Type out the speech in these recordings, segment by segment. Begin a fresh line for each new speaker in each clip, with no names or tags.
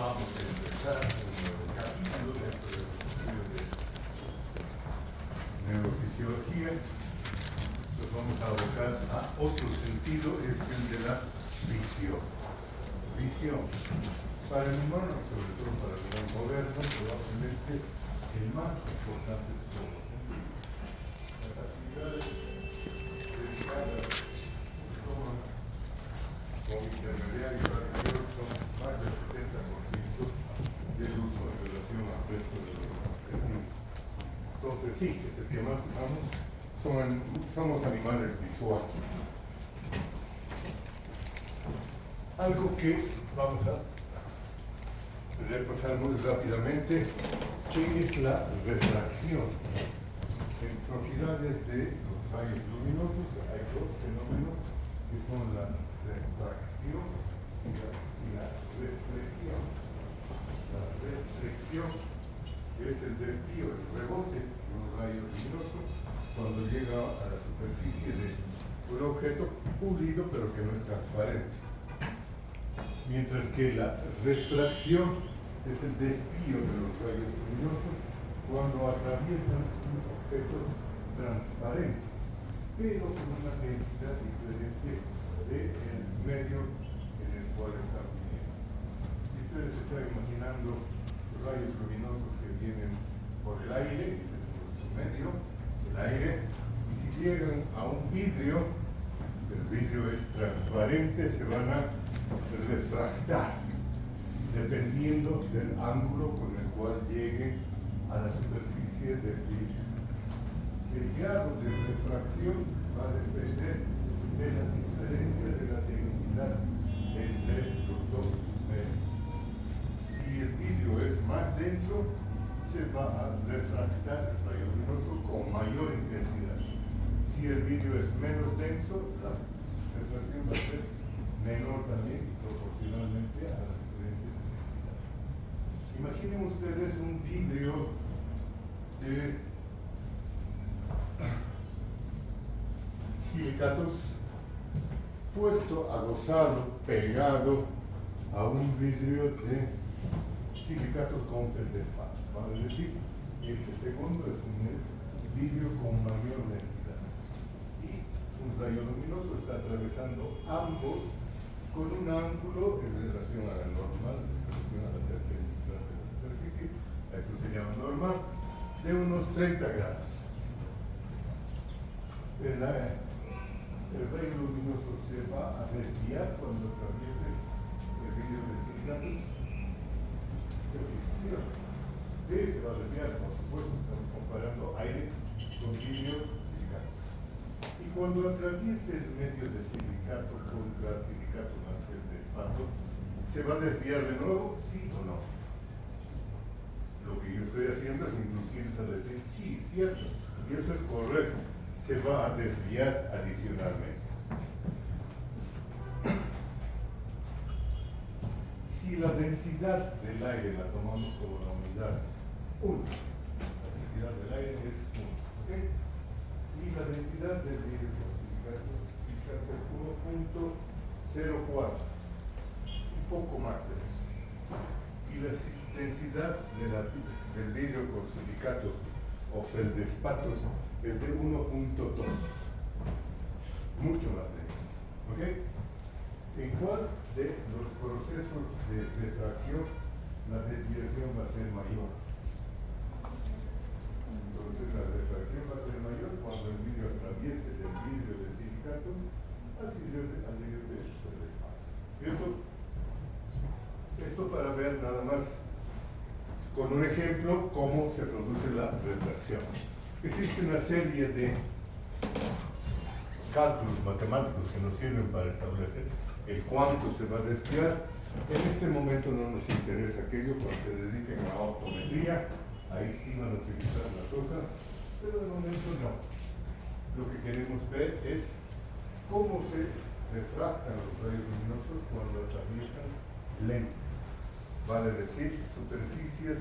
vamos a empezar un nuevo capítulo dentro del estudio de neurofisiología. Nos vamos a abocar a otro sentido, es el de la visión. Visión. Para el humano, sobre todo para el humano moderno, probablemente el más importante de todos. Las actividades dedicadas con intermediario y radiación son más del 70% del uso en relación al resto de los objetivos. Entonces sí, es el que más usamos, somos animales visuales. Algo que vamos a repasar muy rápidamente, ¿qué es la refracción? En propiedades de los rayos luminosos hay dos fenómenos que son la refracción y la reflexión. La reflexión es el desvío, el rebote de un rayo luminoso cuando llega a la superficie de un objeto pulido pero que no es transparente. Mientras que la refracción es el desvío de los rayos luminosos cuando atraviesan un objeto transparente, pero con una densidad diferente del medio en el cual están viniendo. Si ustedes se están imaginando los rayos luminosos que vienen por el aire, ese es su medio, el aire, y si llegan a un vidrio, el vidrio es transparente, se van a refractar dependiendo del ángulo con el cual lleguen a la superficie del vidrio. El grado de refracción va a depender de la diferencia de la densidad entre los dos medios. Si el vidrio es más denso, se va a refractar el rayo luminoso con mayor intensidad. Si el vidrio es menos denso, la refracción va a ser menor también proporcionalmente a la diferencia de densidad. Imaginen ustedes un vidrio de silicatos puesto, adosado, pegado a un vidrio de silicatos con feldespato. Vale decir, este segundo es un vidrio con mayor densidad. Y un rayo luminoso está atravesando ambos con un ángulo en relación a la normal, en relación a la perpendicular de la superficie, eso se llama normal, de unos 30 grados. El rayo luminoso se va a desviar cuando atraviese el vidrio de silicatos. Sí, se va a desviar, por supuesto, estamos comparando aire con vidrio silicato. Y cuando atraviese el medio de silicato contra silicato más que el despato, ¿se va a desviar de nuevo? ¿Sí o no? Lo que yo estoy haciendo es inducirles a decir sí, cierto, y eso es correcto, se va a desviar adicionalmente. Si la densidad del aire la tomamos como la unidad 1, la densidad del aire es 1, ¿ok? Y la densidad del vidrio silicato es 1.04, un poco más de eso. Y la densidad del vidrio con silicatos o feldespatos es de 1.2, mucho más denso, ¿ok? ¿En cuál de los procesos de refracción la desviación va a ser mayor? Entonces la refracción va a ser mayor cuando el vidrio atraviese del vidrio de silicatos al vidrio de feldespatos, ¿cierto? Esto para ver nada más con un ejemplo cómo se produce la refracción. Existe una serie de cálculos matemáticos que nos sirven para establecer el cuánto se va a desviar. En este momento no nos interesa aquello, cuando se dediquen a optometría, ahí sí van a utilizar la cosa, pero de momento no. Lo que queremos ver es cómo se refractan los rayos luminosos cuando atraviesan lentes. Vale decir, superficies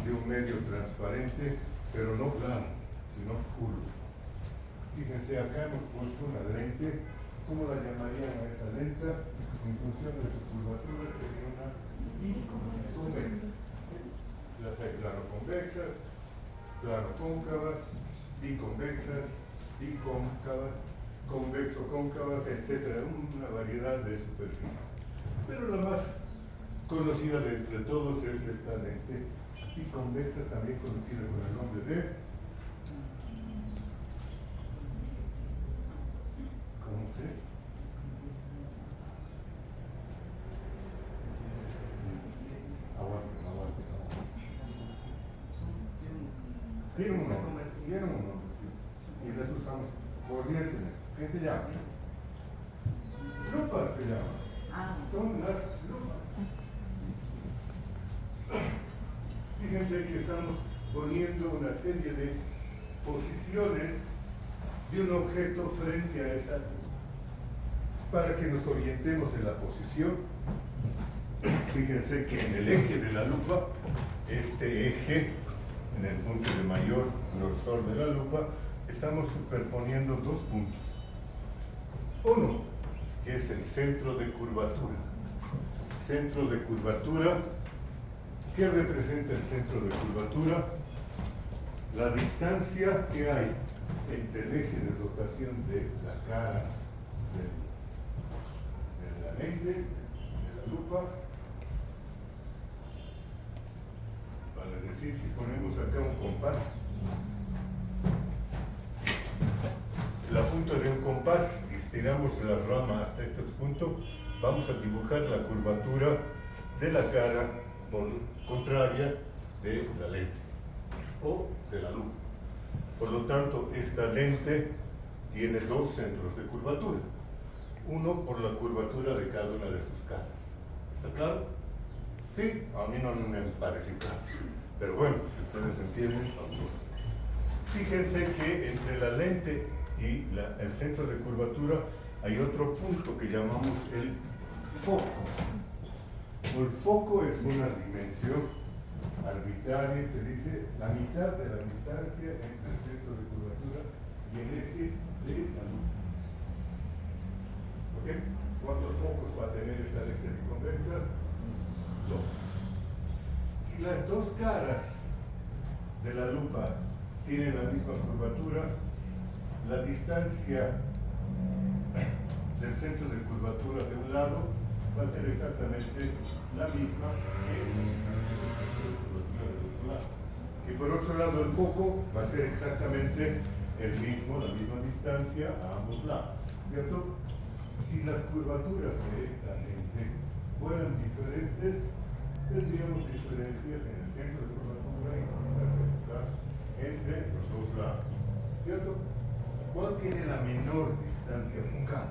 de un medio transparente, pero no plano, sino curvo. Fíjense, acá hemos puesto una lente ¿Cómo la llamarían a esa lente? En función de su curvatura sería una biconvexa. Las hay claro-convexas, claro-cóncavas, biconvexas, bicóncavas, convexo-cóncavas, etc. Una variedad de superficies. Pero la más conocida de entre todos es esta lente biconvexa, también conocida con el nombre de ¿cómo se? Aguante. Tiene un nombre, sí. Y las usamos corrientemente. ¿Qué se llama? Lupas se llama. Son las lupas. Fíjense que estamos poniendo una serie de posiciones de un objeto frente a esa lupa. Para que nos orientemos en la posición, fíjense que en el eje de la lupa, este eje, en el punto de mayor grosor de la lupa, estamos superponiendo dos puntos. Uno, que es el centro de curvatura. Centro de curvatura, ¿qué representa el centro de curvatura? La distancia que hay entre el eje de rotación de la cara de la lente, de la lupa. Vale decir, si ponemos acá un compás, la punta de un compás, estiramos la rama hasta este punto, vamos a dibujar la curvatura de la cara contraria de la lente o de la lupa. Por lo tanto, esta lente tiene dos centros de curvatura. Uno por la curvatura de cada una de sus caras. ¿Está claro? Sí, a mí no me parece claro. Pero bueno, si ustedes entienden, vamos. Fíjense que entre la lente y el centro de curvatura hay otro punto que llamamos el foco. El foco es una dimensión arbitraria que dice la mitad de la distancia entre el centro de curvatura y el eje de la luz. ¿Ok? ¿Cuántos focos va a tener esta lente biconvexa? Dos. Si las dos caras de la lupa tienen la misma curvatura, la distancia del centro de curvatura de un lado va a ser exactamente la misma que la distancia del centro de curvatura del otro lado. Y por otro lado, el foco va a ser exactamente la misma distancia a ambos lados. ¿Cierto? Si las curvaturas de esta lente fueran diferentes, tendríamos diferencias en el centro de curvatura y entre los dos lados. ¿Cierto? ¿Cuál tiene la menor distancia focal?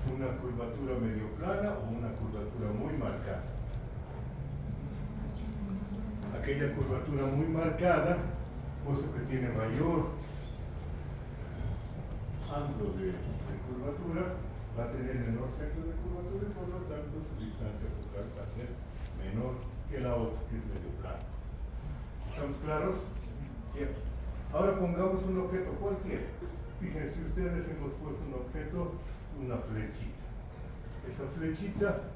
¿Una curvatura medio plana o una curvatura muy marcada? Aquella curvatura muy marcada, puesto que tiene mayor ángulo de curvatura, va a tener menor centro de curvatura y por lo tanto su distancia focal va a ser menor que la otra, que es medio plana. ¿Estamos claros? Bien. Ahora pongamos un objeto cualquiera. Fíjense, ustedes hemos puesto un objeto, una flechita. Esa flechita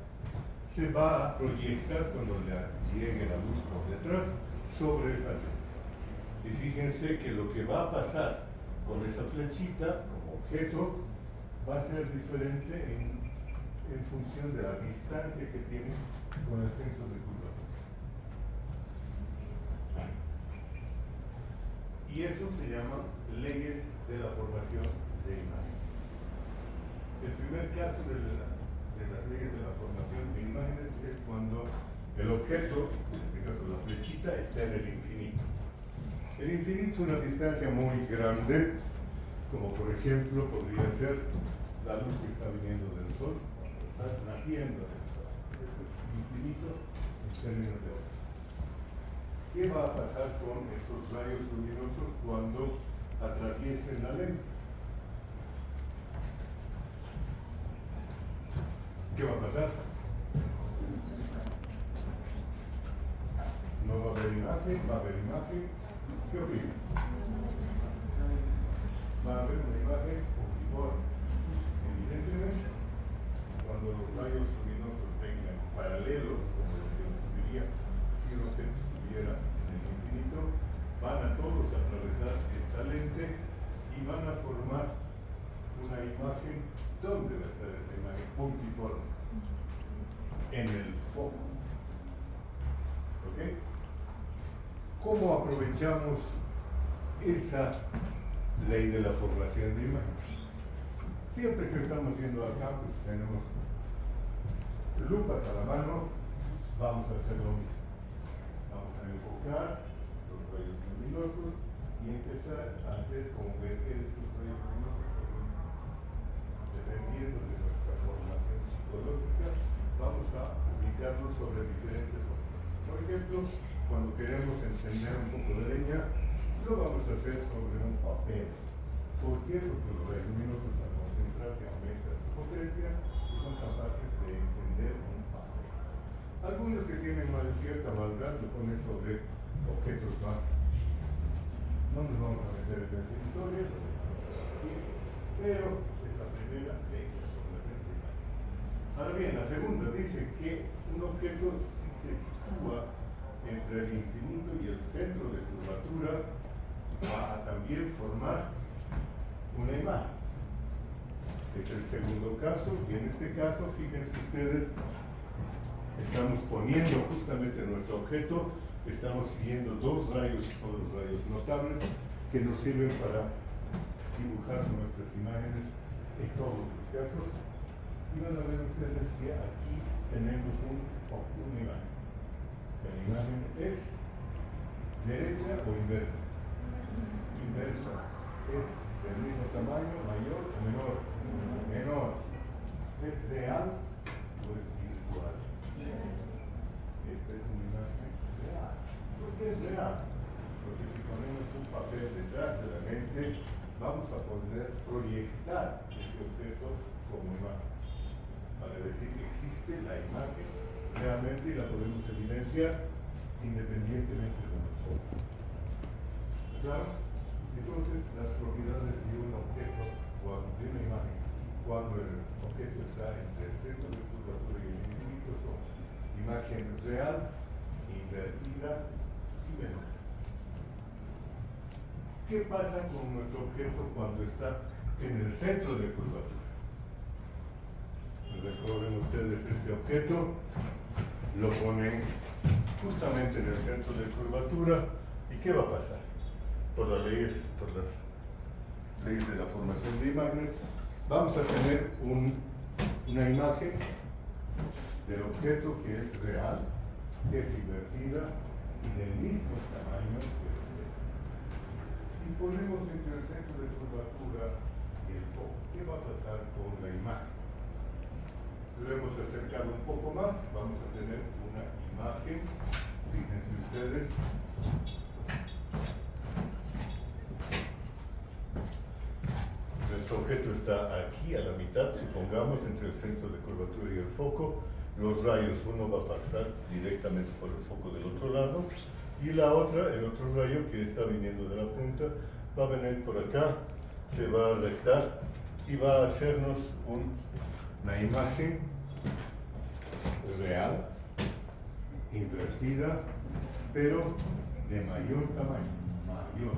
se va a proyectar cuando le llegue la luz por detrás sobre esa lente. Y fíjense que lo que va a pasar con esa flechita como objeto va a ser diferente en función de la distancia que tiene con el centro de curvatura. Y eso se llama leyes de la formación de imagen. El primer caso de las leyes de la formación de imágenes es cuando el objeto, en este caso la flechita, está en el infinito. El infinito es una distancia muy grande, como por ejemplo podría ser la luz que está viniendo del sol, cuando está naciendo del sol. Esto es infinito en términos de hora. ¿Qué va a pasar con esos rayos luminosos cuando atraviesen la lente? ¿Qué va a pasar? No va a haber imagen, va a haber imagen. ¿Qué opina? Va a haber una imagen uniforme. Evidentemente ¿Dónde va a estar esa imagen puntiforme? En el foco. ¿Ok? ¿Cómo aprovechamos esa ley de la formación de imágenes? Siempre que estamos yendo al campo, tenemos lupas a la mano, vamos a hacer lo mismo. Vamos a enfocar los rayos luminosos y empezar a hacer converger estos rayos luminosos. Dependiendo de nuestra formación psicológica, vamos a aplicarlos sobre diferentes objetos. Por ejemplo, cuando queremos encender un poco de leña, lo vamos a hacer sobre un papel. ¿Por qué? Porque los rayos luminosos al concentrarse aumentan su potencia y son capaces de encender un papel. Algunos que tienen más cierta maldad lo ponen sobre objetos más. No nos vamos a meter en esa historia, pero es la primera ley de la formación de imagen. Ahora bien, la segunda dice que un objeto, si se sitúa entre el infinito y el centro de curvatura, va a también formar una imagen. Es el segundo caso, y en este caso, fíjense ustedes, estamos poniendo justamente nuestro objeto, estamos siguiendo dos rayos, son los rayos notables, que nos sirven para dibujar nuestras imágenes en todos los casos. Y van a ver ustedes que aquí tenemos una imagen. La imagen es derecha o inversa. Inversa. Es del mismo tamaño, mayor o menor. Menor. ¿Es real o es virtual? Esta es una imagen real. ¿Por qué es real? Porque si ponemos un papel detrás de la mente, vamos a poder proyectar ese objeto como imagen. Para decir que existe la imagen realmente y la podemos evidenciar independientemente de nosotros. ¿Claro? Entonces, las propiedades de un objeto o de una imagen, cuando el objeto está entre el centro de curvatura y el infinito, son imagen real, invertida y menor. ¿Qué pasa con nuestro objeto cuando está en el centro de curvatura? Recuerden ustedes este objeto, lo ponen justamente en el centro de curvatura, ¿y qué va a pasar? Por las leyes de la formación de imágenes, vamos a tener una imagen del objeto que es real, que es invertida y del mismo tamaño que el objeto. Si ponemos entre el centro de curvatura y el foco, ¿qué va a pasar con la imagen? Lo hemos acercado un poco más, vamos a tener una imagen, fíjense ustedes, nuestro objeto está aquí a la mitad, supongamos, entre el centro de curvatura y el foco. Los rayos, uno va a pasar directamente por el foco del otro lado y la otra, el otro rayo que está viniendo de la punta, va a venir por acá, se va a rectar y va a hacernos una imagen real, invertida, pero de mayor tamaño, mayor.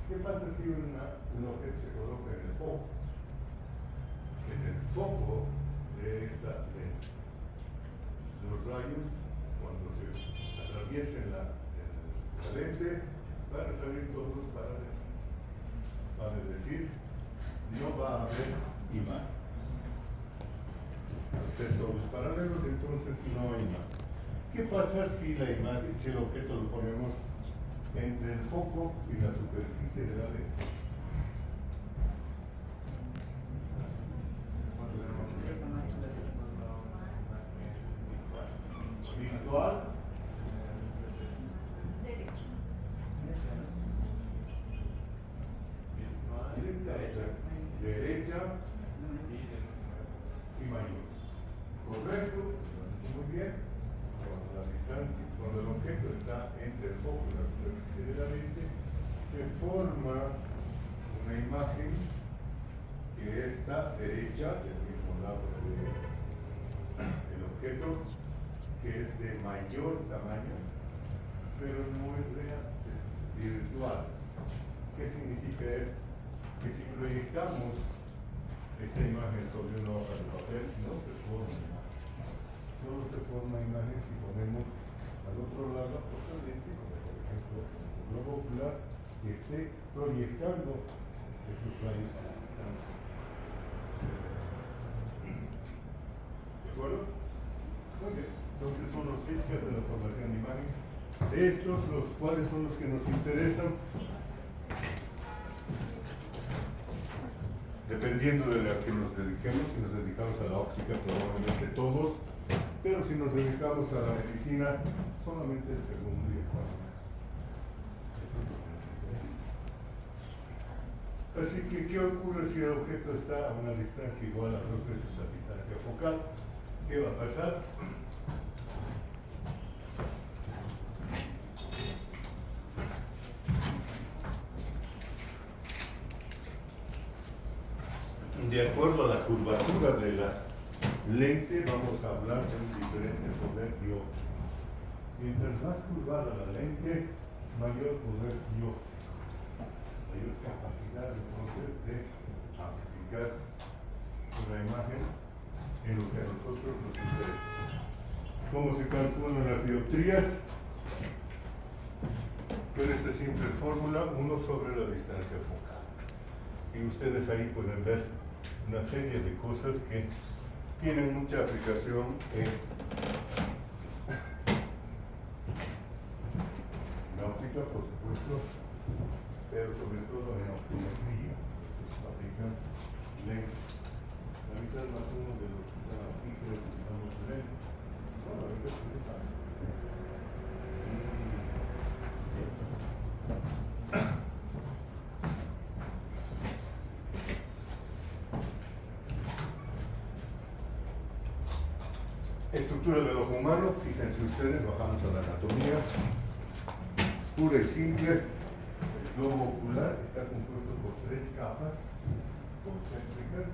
¿Qué pasa si un objeto se coloca en el foco? En el foco de esta lente. Los rayos, cuando se atraviesen la lente, van a salir todos paralelos. Vale decir, no va a haber imagen. Al ser todos paralelos, entonces no hay imagen. ¿Qué pasa si la imagen, si el objeto lo ponemos entre el foco y la superficie de la lente? Virtual. Derecha y mayor. Correcto, muy bien. Cuando la distancia, cuando el objeto está entre el foco y la superficie de la lente, se forma una imagen que está derecha, del mismo lado del objeto, que es de mayor tamaño, pero no es real, es virtual. ¿Qué significa esto? Que proyectamos esta imagen sobre una hoja de papel, no se forma imagen. Solo se forma imagen si ponemos al otro lado otra lente, como por ejemplo el globo ocular, que esté proyectando esos rayos a la distancia. ¿De acuerdo? Muy bien. Entonces son los físicas de la formación de imagen. De estos, ¿cuáles son los que nos interesan? Dependiendo de la que nos dediquemos, si nos dedicamos a la óptica, probablemente todos, pero si nos dedicamos a la medicina, solamente el segundo y el cuarto. Así que, ¿qué ocurre si el objeto está a una distancia igual a 2 veces la distancia focal? ¿Qué va a pasar? De acuerdo a la curvatura de la lente, vamos a hablar de un diferente poder dióptrico. Mientras más curvada la lente, mayor poder dióptrico, mayor capacidad entonces de amplificar una imagen en lo que a nosotros nos interesa. ¿Cómo se calculan las dioptrías? Con esta simple fórmula, 1 sobre la distancia focal. Y ustedes ahí pueden ver una serie de cosas que tienen mucha aplicación en la óptica, por supuesto, pero sobre todo en optometría. Aplican lentes. La mitad más uno de los que están aquí, creo que estamos lentes. No, la mitad es esta. Estructura del ojo humano, fíjense ustedes, bajamos a la anatomía pura y simple. El globo ocular está compuesto por 3 capas concéntricas,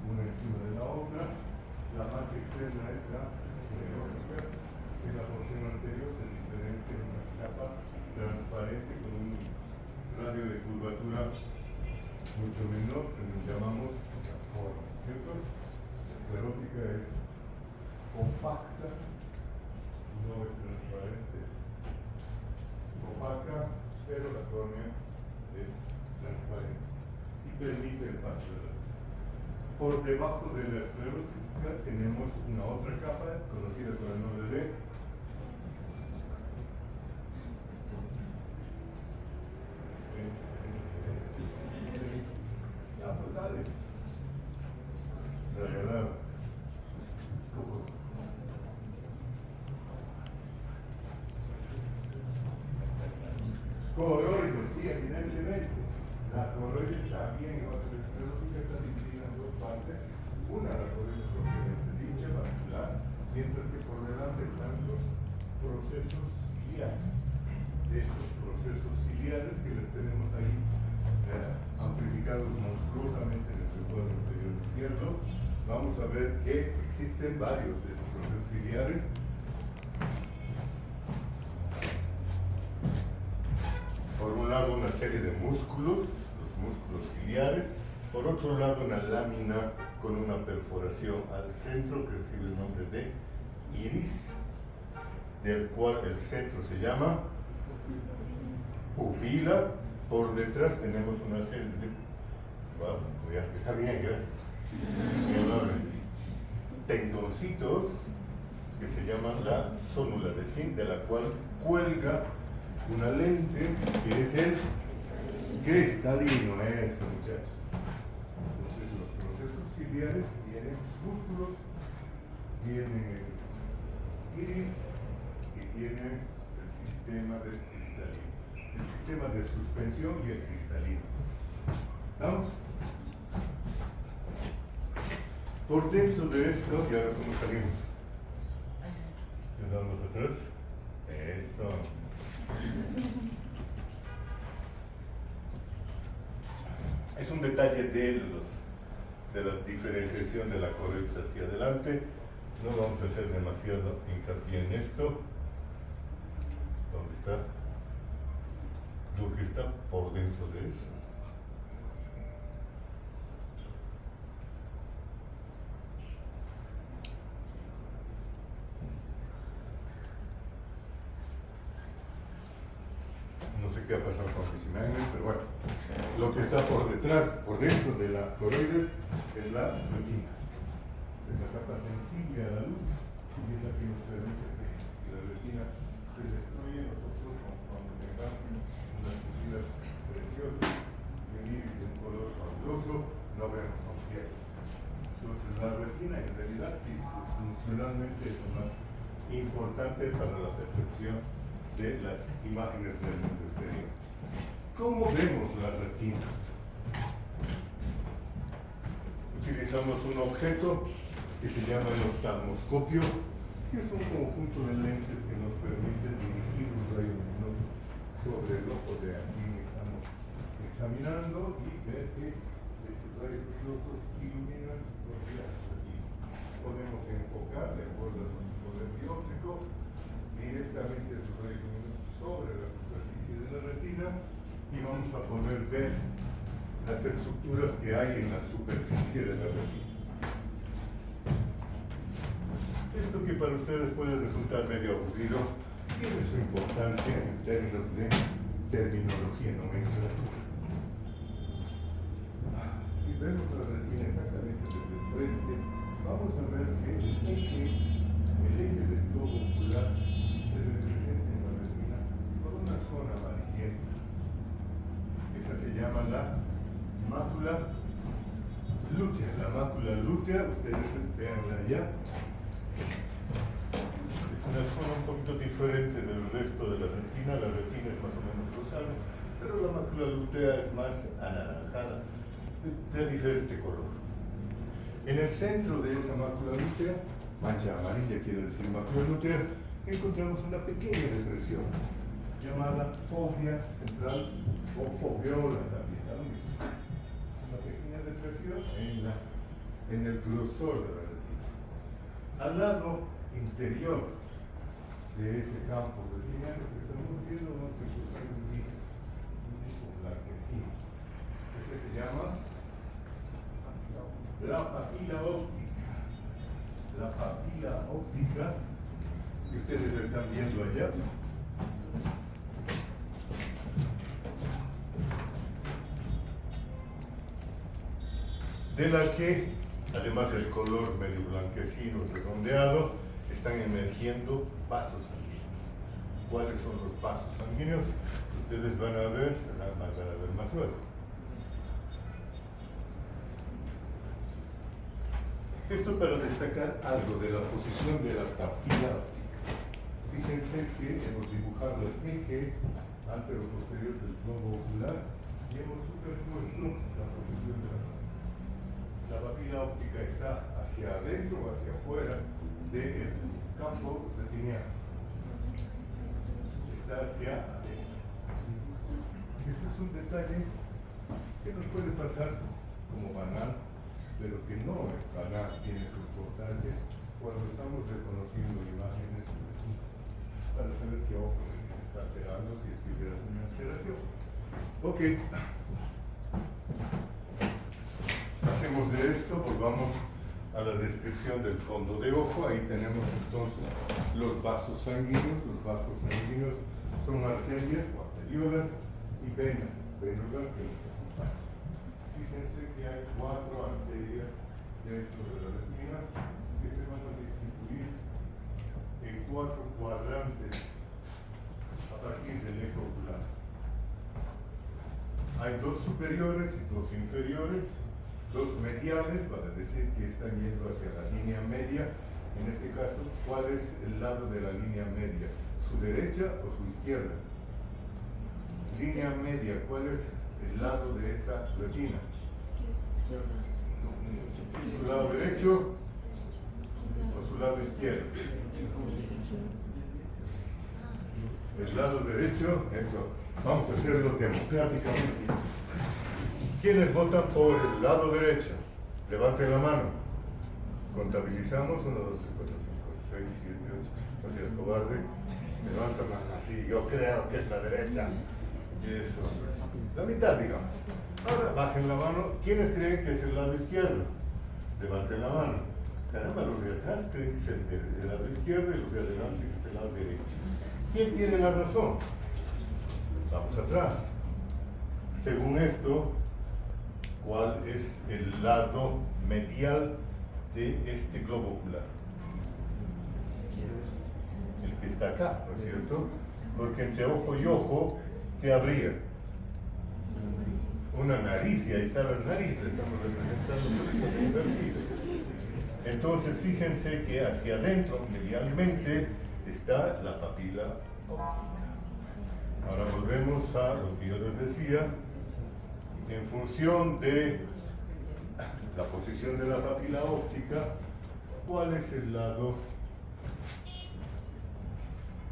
una encima de la otra. La más externa es la esclerótica. En la porción anterior se diferencia en una capa transparente con un radio de curvatura mucho menor, que nos llamamos forma, ¿cierto? La esclerótica es compacta, no es transparente, es opaca, pero la córnea es transparente y permite el paso de la luz. Por debajo de la esclerótica tenemos una otra capa conocida con el nombre de coroides, sí, evidentemente. La coroide está bien, la esclerótica está dividida en 2 partes. Una, la coroide propiamente dicha, maxilar, mientras que por delante están los procesos ciliares. De estos procesos ciliares que les tenemos ahí amplificados monstruosamente en el recuadro inferior izquierdo, vamos a ver que existen varios de estos procesos ciliares. Por un lado una serie de músculos, los músculos ciliares, por otro lado una lámina con una perforación al centro que recibe el nombre de iris, del cual el centro se llama pupila. Por detrás tenemos una serie de... Wow, está bien, gracias. Tendoncitos que se llaman la zónula de zinc, de la cual cuelga una lente que es el cristalino, eso muchachos. Entonces los procesos ciliares tienen músculos, tienen el iris y tienen el sistema del cristalino, el sistema de suspensión y el cristalino. ¿Estamos? Por dentro de esto, y ahora cómo salimos. ¿Quedamos atrás? Eso. Es un detalle de la diferenciación de la correcta hacia adelante. No vamos a hacer demasiado hincapié en esto. ¿Dónde está? Lo que está por dentro de eso. sé qué ha pasado con Fisinaines, pero bueno, lo que está por detrás, por dentro de la coroides es la retina. Esa capa sensible a la luz y es la que nos permite que la retina se destruye. Nosotros cuando tengamos unas pupilas preciosas y un iris de un color fabuloso, no vemos con cielo. Entonces la retina en realidad funcionalmente es lo más importante para la percepción de las imágenes del mundo exterior. ¿Cómo vemos la retina? Utilizamos un objeto que se llama el oftalmoscopio, que es un conjunto de lentes que nos permite dirigir un rayo luminoso sobre el ojo de a quien estamos examinando y ver que estos rayos luminosos iluminan su propia retina. Podemos enfocar, de acuerdo a su tipo de dióptrico, directamente esos rayos luminosos sobre la superficie de la retina y vamos a poder ver las estructuras que hay en la superficie de la retina. Esto que para ustedes puede resultar medio aburrido tiene su importancia en términos de terminología y nomenclatura. Si vemos la retina exactamente desde el frente, vamos a ver que el eje del globo ocular se representa en la retina por una zona amarillenta. Esa se llama la mácula lútea. La mácula lútea, ustedes veanla allá, es una zona un poquito diferente del resto de la retina. La retina es más o menos rosada, pero la mácula lútea es más anaranjada, de diferente color. En el centro de esa mácula lútea, mancha amarilla quiere decir mácula lútea, encontramos una pequeña depresión llamada fovea central o foveola también. Una pequeña depresión en el grosor de la retina. Al lado interior de ese campo retiniano que estamos viendo, vamos a encontrar un disco blanquecino. Ese se llama la papila óptica. La papila óptica que ustedes están viendo allá. De la que, además del color medio blanquecino redondeado, están emergiendo vasos sanguíneos. ¿Cuáles son los vasos sanguíneos? Ustedes van a ver más luego. Esto para destacar algo de la posición de la papila óptica. Fíjense que hemos dibujado el eje antero-posterior del globo ocular y hemos superpuesto la posición de la papila. La papila óptica está hacia adentro o hacia afuera del campo retiniano. Está hacia adentro. Este es un detalle que nos puede pasar como banal, pero que no es banal, tiene su importancia cuando estamos reconociendo imágenes para saber qué ojo se está alterando, si es que hubiera una alteración. Ok. Hacemos de esto, volvamos a la descripción del fondo de ojo. Ahí tenemos entonces los vasos sanguíneos. Los vasos sanguíneos son arterias o arteriolas y venas, vénulas que nos acompañan. Fíjense que hay 4 arterias dentro de la retina que se van a distribuir en 4 cuadrantes a partir del eje ocular. Hay 2 superiores y 2 inferiores. 2 mediales, vale decir que están yendo hacia la línea media. En este caso, ¿cuál es el lado de la línea media? ¿Su derecha o su izquierda? Línea media, ¿cuál es el lado de esa retina? ¿Su lado derecho o su lado izquierdo? El lado derecho, eso. Vamos a hacerlo democráticamente. ¿Quiénes votan por el lado derecho? Levanten la mano. Contabilizamos. 1, 2, 3, 4, 5, 6, 7, 8. No seas cobarde. Levanta la mano así. Yo creo que es la derecha. Y eso. La mitad, digamos. Ahora bajen la mano. ¿Quiénes creen que es el lado izquierdo? Levanten la mano. Caramba, los de atrás creen que es el lado izquierdo y los de adelante que es el lado derecho. ¿Quién tiene la razón? Vamos atrás. Según esto, ¿cuál es el lado medial de este globo ocular? El que está acá, ¿no es cierto? Porque entre ojo y ojo, ¿qué habría? Una nariz, y ahí está la nariz, la estamos representando por esta perfil. Entonces, fíjense que hacia adentro, medialmente, está la papila óptica. Ahora volvemos a lo que yo les decía. En función de la posición de la papila óptica, ¿cuál es el lado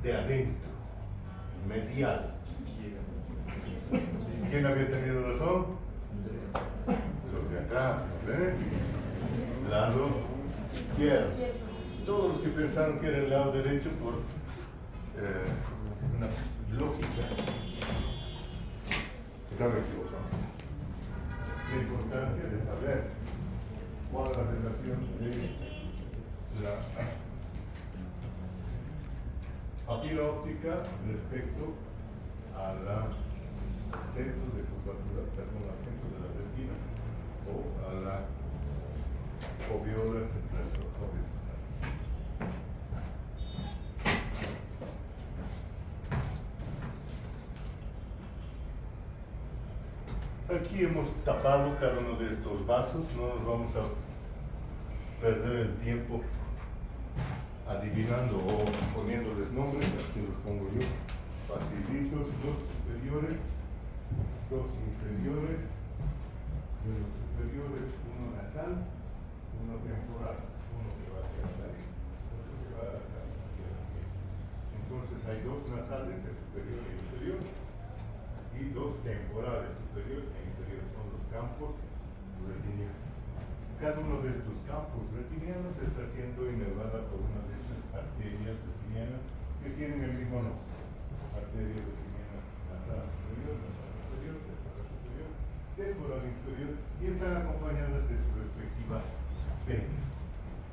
de adentro, medial? ¿Quién había tenido razón? Los de atrás, ¿no ven? Lado izquierdo. Todos los que pensaron que era el lado derecho por una lógica estaban equivocados. La importancia de saber cuál es la relación de la papila óptica respecto a la centro de curvatura, perdón, al centro de la retina o a la foviola central horizontal. Aquí hemos tapado cada uno de estos vasos, no nos vamos a perder el tiempo adivinando o poniéndoles nombres, así los pongo yo. Facilitos, dos superiores, dos inferiores, de los superiores uno nasal, uno temporal, uno que va hacia la nariz, otro que va hacia la nariz. Entonces hay dos nasales, el superior y el inferior, y dos temporales, superior e inferior, son los campos retinianos. Cada uno de estos campos retinianos está siendo inervada por una de estas arterias retinianas que tienen el mismo nombre. Arteria retiniana nasal superior, nasal inferior, temporal superior, temporal inferior, y están acompañadas de su respectiva vena.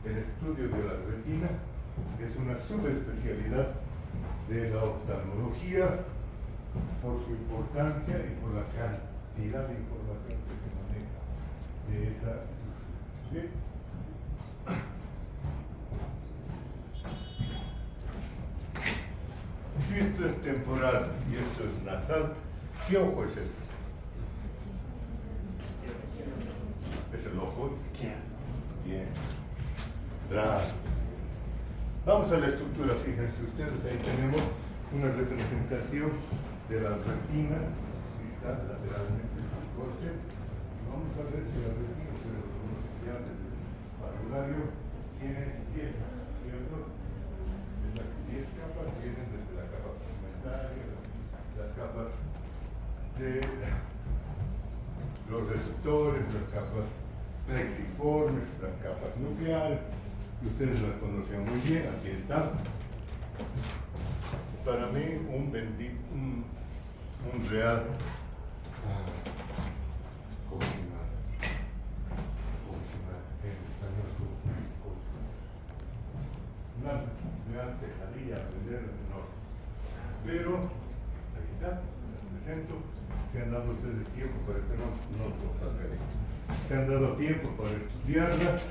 El estudio de la retina es una subespecialidad de la oftalmología por su importancia y por la cantidad de información que se maneja de esa. Bien. Si esto es temporal y esto es nasal, ¿qué ojo es este? Es el ojo izquierdo. Bien. Bravo. Vamos a la estructura, fíjense ustedes, ahí tenemos una representación de la retina, está lateralmente sin corte. Vamos a ver que la retina, pero como ya desde el parvulario, tiene 10, ¿cierto? Esas 10 capas vienen desde la capa pigmentaria, las capas de los receptores, las capas plexiformes, las capas nucleares, que ustedes las conocen muy bien, aquí están. Para mí, un real, ¿cómo se llama? En español, una real pesadilla aprender no. Pero, aquí está, les presento. Se han dado ustedes tiempo para esto, no lo salgaré. Se han dado tiempo para estudiarlas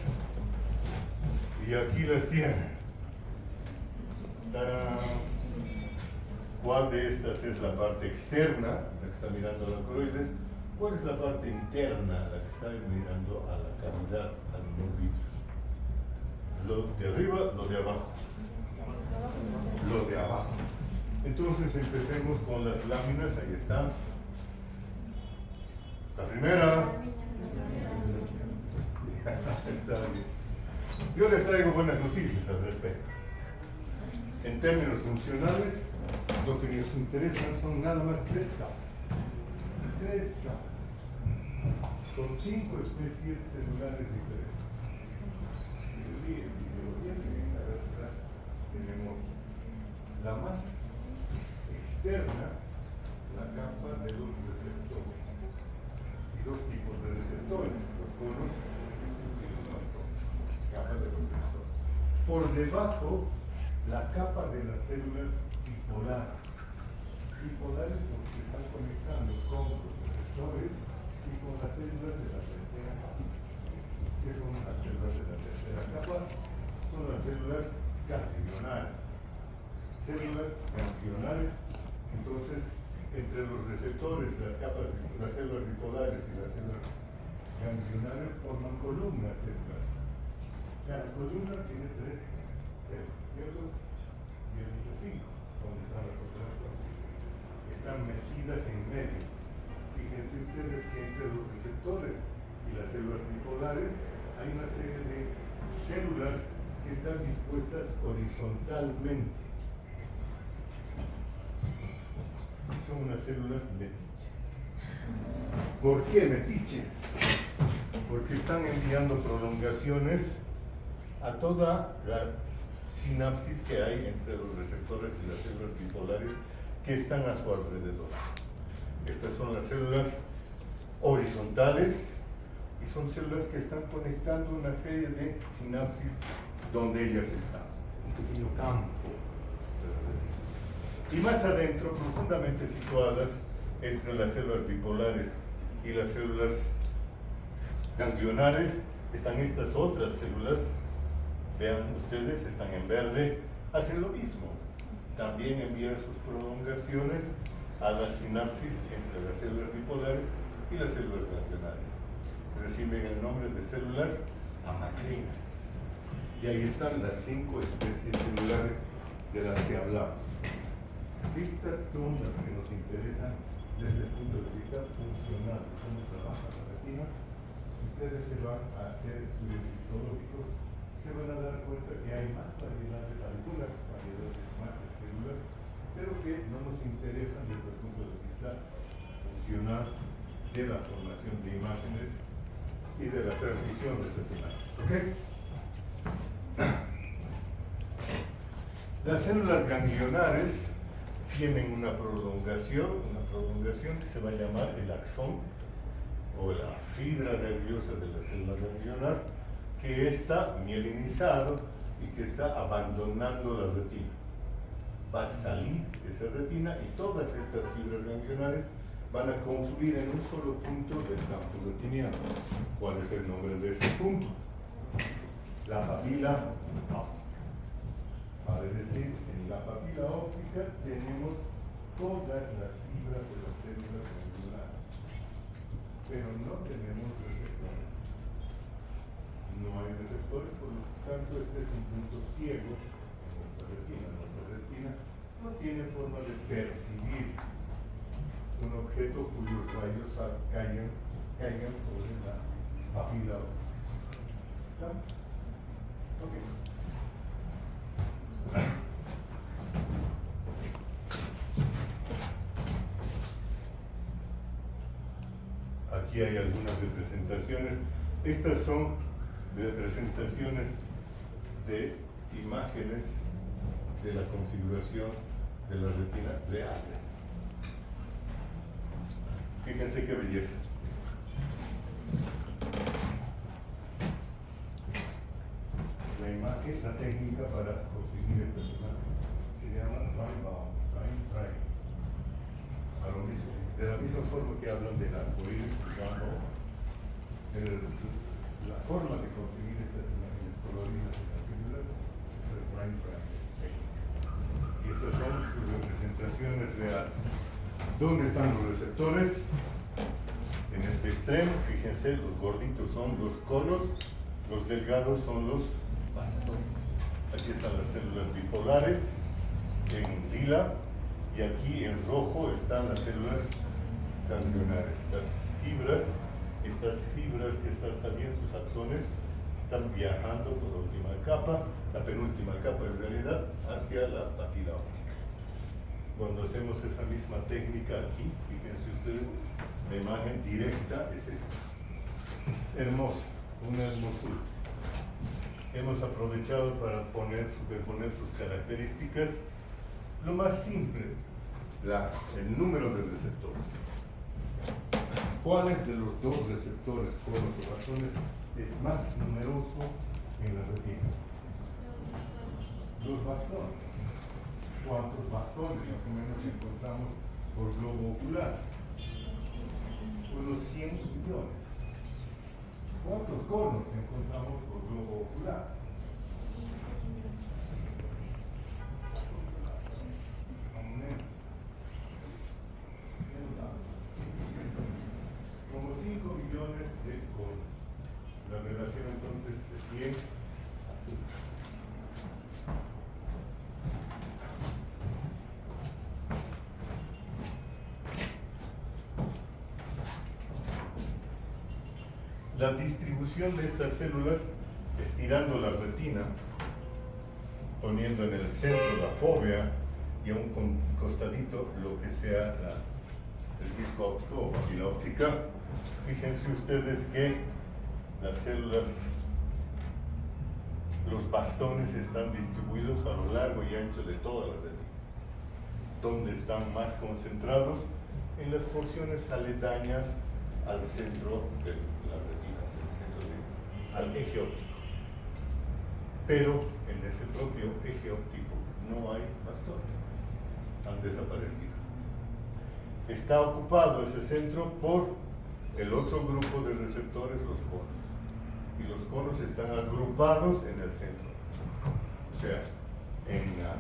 y aquí las tienen. ¡Tarán! ¿Cuál de estas es la parte externa, la que está mirando a la coroides? ¿Cuál es la parte interna, la que está mirando a la cavidad, al nucleus? Lo de arriba, lo de abajo. Lo de abajo. Entonces empecemos con las láminas, ahí están. La primera. Está bien. Yo les traigo buenas noticias al respecto. En términos funcionales, lo que nos interesan son nada más 3 capas. 3 capas. Con 5 especies celulares diferentes. Y en biología tenemos la más externa, la capa de los receptores. Y 2 tipos de receptores, los conos y los mastos. Capa de los receptores. Por debajo, la capa de las células bipolares. Bipolares porque están conectando con los receptores y con las células de la tercera capa. ¿Qué son las células de la tercera capa? Son las células ganglionales. Células ganglionales, entonces, entre los receptores, las células bipolares y las células ganglionales forman columnas celulares. Cada columna tiene 3 células, ¿cierto? Y el otro 5, donde están las otras 2. Están metidas en medio. Fíjense ustedes que entre los receptores y las células bipolares hay una serie de células que están dispuestas horizontalmente. Son unas células metiches. ¿Por qué metiches? Porque están enviando prolongaciones a toda la sinapsis que hay entre los receptores y las células bipolares que están a su alrededor. Estas son las células horizontales y son células que están conectando una serie de sinapsis donde ellas están, un pequeño campo de la retina. Y más adentro, profundamente situadas entre las células bipolares y las células ganglionares, están estas otras células. Vean ustedes, están en verde, hacen lo mismo. También envían sus prolongaciones a las sinapsis entre las células bipolares y las células ganglionares. Reciben el nombre de células amacrinas. Y ahí están las 5 especies celulares de las que hablamos. Estas son las que nos interesan desde el punto de vista funcional, cómo trabaja la retina. Si ustedes se van a hacer estudios histológicos, se van a dar cuenta que hay más variedades, algunas variedades más de células, pero que no nos interesan desde el punto de vista funcional de la formación de imágenes y de la transmisión de esas imágenes. ¿Ok? Las células ganglionares tienen una prolongación que se va a llamar el axón o la fibra nerviosa de la célula ganglionar, que está mielinizado y que está abandonando la retina. Va a salir esa retina y todas estas fibras ganglionares van a confluir en un solo punto del campo retiniano. ¿Cuál es el nombre de ese punto? La papila óptica. Vale decir, en la papila óptica tenemos todas las fibras de las células ganglionares, pero no tenemos receptores. No hay receptores, por lo tanto este es un punto ciego en nuestra retina. Nuestra retina no tiene forma de percibir un objeto cuyos rayos caigan sobre la papila óptica. ¿Está? Ok. Aquí hay algunas representaciones. Estas son representaciones de imágenes de la configuración de las retinas reales. Fíjense qué belleza. La imagen, la técnica para conseguir estas imágenes se llama Rainbow Frame. A lo mismo, de la misma forma que hablan del arcoíris, la forma de conseguir estas imágenes coloridas en las células es el Rainbow Frame. Y estas son sus representaciones reales. ¿Dónde están los receptores? En este extremo, fíjense, los gorditos son los conos, los delgados son los bastones. Aquí están las células bipolares en lila y aquí en rojo están las células ganglionares. Las fibras, estas fibras que están saliendo, sus axones, están viajando por la última capa, la penúltima capa en realidad, hacia la papila óptica. Cuando hacemos esa misma técnica aquí, fíjense ustedes, la imagen directa es esta. Hermosa, una hermosura. Hemos aprovechado para superponer sus características. Lo más simple, el número de receptores. ¿Cuáles de los dos receptores, conos o bastones, es más numeroso en la retina? Los bastones. ¿Cuántos bastones más o menos encontramos por globo ocular. Unos 100 millones. ¿Cuántos conos encontramos por globo ocular? Como 5 millones de conos. La relación entonces de 100 a 5. La distribución de estas células, estirando la retina, poniendo en el centro la fóvea y a un costadito lo que sea el disco óptico o papila óptica. Fíjense ustedes que las células, los bastones están distribuidos a lo largo y ancho de toda la retina. ¿Dónde están más concentrados? En las porciones aledañas al centro de la retina, al eje óptico. Pero en ese propio eje óptico no hay bastones, han desaparecido. Está ocupado ese centro por el otro grupo de receptores, los conos. Y los conos están agrupados en el centro. O sea, en la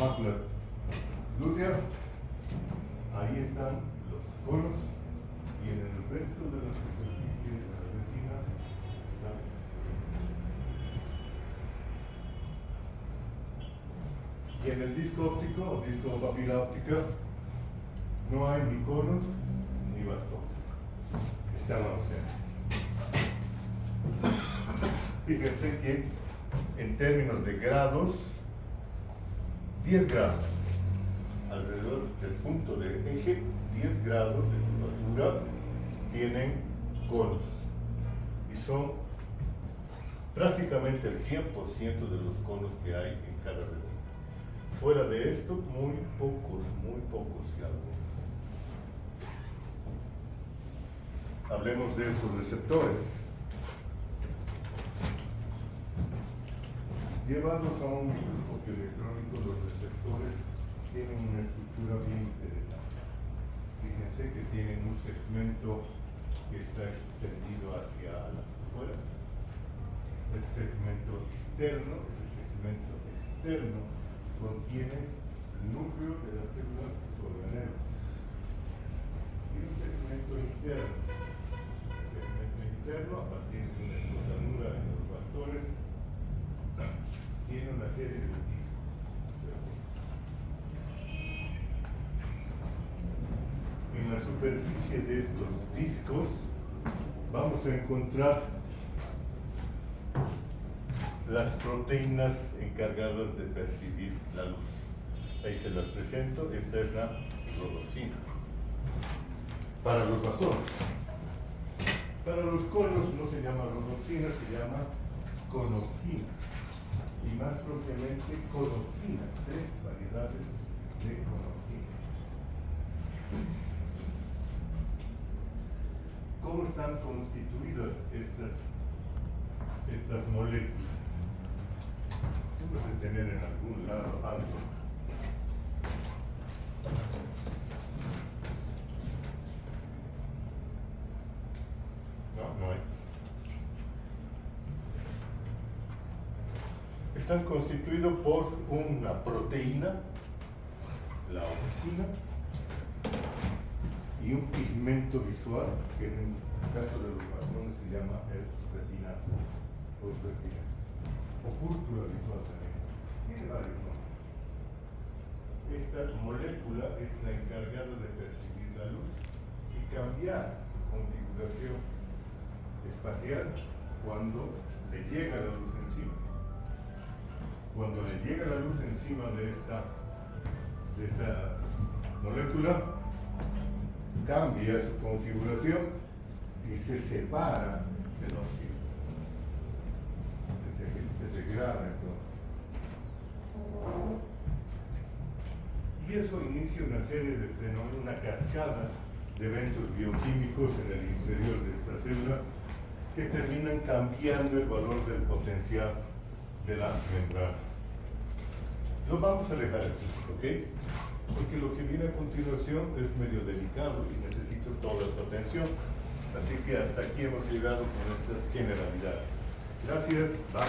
mácula glútea, ahí están los conos, y en el resto de las superficies de la retina están. Y en el disco óptico, o disco o papila óptica, no hay ni conos ni bastones. Están ausentes. Fíjense que en términos de grados, 10 grados alrededor del punto de eje, 10 grados de curvatura tienen conos y son prácticamente el 100% de los conos que hay en cada retina. Fuera de esto, muy pocos y algunos. Hablemos de estos receptores. Llevados a un microscopio electrónico, los receptores tienen una estructura bien interesante. Fíjense que tienen un segmento que está extendido hacia afuera. El segmento externo, ese segmento externo, contiene el núcleo de las células organelas. Y un segmento interno. El segmento interno, a partir de una escotadura en los bastones, tiene una serie de discos. En la superficie de estos discos vamos a encontrar las proteínas encargadas de percibir la luz. Ahí se las presento. Esta es la rodoxina para los bastones. Para los conos no se llama rodoxina, se llama conoxina, y más propiamente conoxina, 3 variedades de conoxina. ¿Cómo están constituidas estas moléculas? Vamos a tener en algún lado algo. No hay. Están constituidos por una proteína, la opsina, y un pigmento visual, que en el caso de los bastones se llama el retinato, o retinato, o púrpura visual también. Tiene varios nombres. Esta molécula es la encargada de percibir la luz y cambiar su configuración espacial cuando le llega la luz encima. Cuando le llega la luz encima de esta molécula, cambia su configuración y se separa del óxido. Se degrada entonces. Y eso inicia una serie de fenómenos, una cascada de eventos bioquímicos en el interior de esta célula que terminan cambiando el valor del potencial de la membrana. Lo vamos a dejar aquí, ¿ok? porque lo que viene a continuación es medio delicado y necesito toda tu atención. Así que hasta aquí hemos llegado con estas generalidades. Gracias. Vamos.